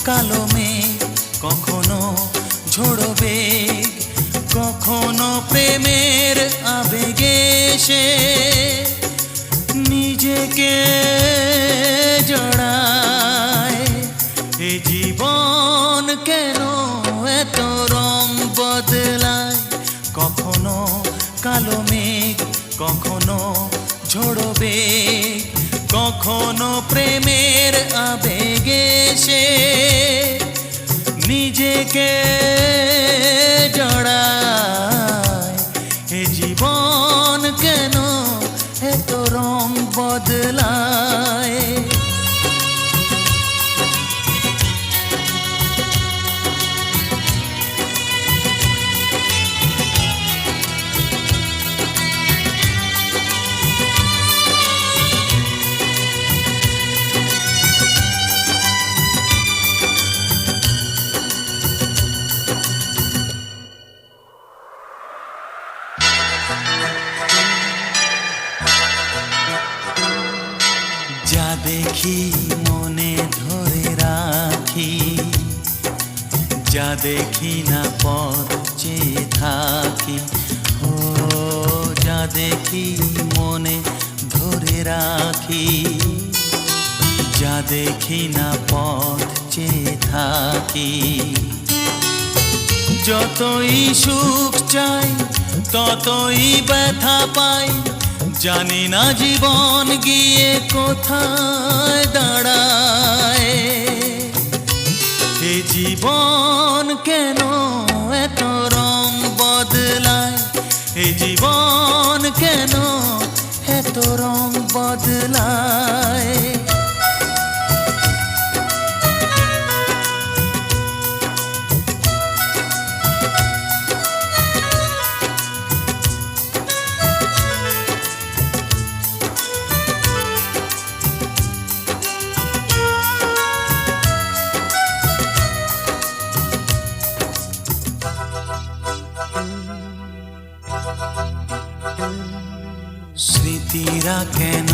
কালো মেঘ, কখনো ঝোড়ো বেগ, কখনো প্রেমের আবেগে সে নিজেকে জড়ায়। এ জীবন কেন এত রং বদলায়? কখনো কালো মেঘ, কখনো ঝোড়ো বেগ, কখনো প্রেমের আবেগে সে নিজেকে জড়ায়। এ জীবন কেন এত রং বদলায়? যা দেখি মনে ধরে রাখি, যা দেখি না পথ চেয়ে থাকি। ও যা দেখি মনে ধরে রাখি, যা দেখি না পথ চেয়ে থাকি। যতই সুখ চাই ততই ব্যথা পাই, জানি না জীবন গিয়ে কোথায় দাঁড়ায়। এ জীবন কেন এত রং বদলায়? এ জীবন কেন এত রং বদলায়? স্মৃতিরা কেন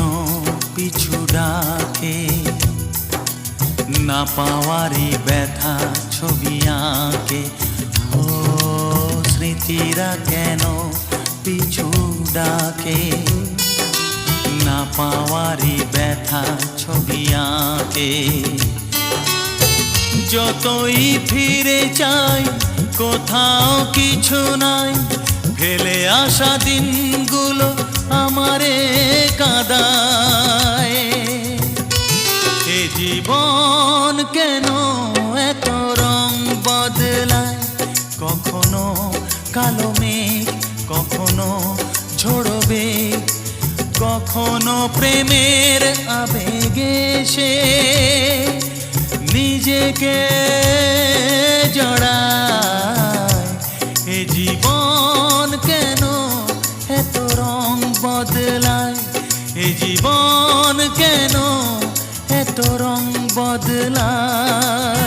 পিছু ডাকে? না পাওয়ারই ব্যথা ছবি আঁকে। ও স্মৃতিরা কেন পিছু ডাকে? না পাওয়ারই ব্যথা ছবি আঁকে। যতই ফিরে চাই কোথাও কিছু নাই, ফেলে আসা দিনগুলো আমারে কাঁদায়। এ জীবন কেন এত রং বদলায়? কখনো কালো মেঘ, কখনো ঝোড়ো বেগ, কখনো প্রেমের আবেগে সে নিজেকে জড়ায়। এ জীবন কেন এত রং বদলায়? এ জীবন কেন এত রং বদলায়?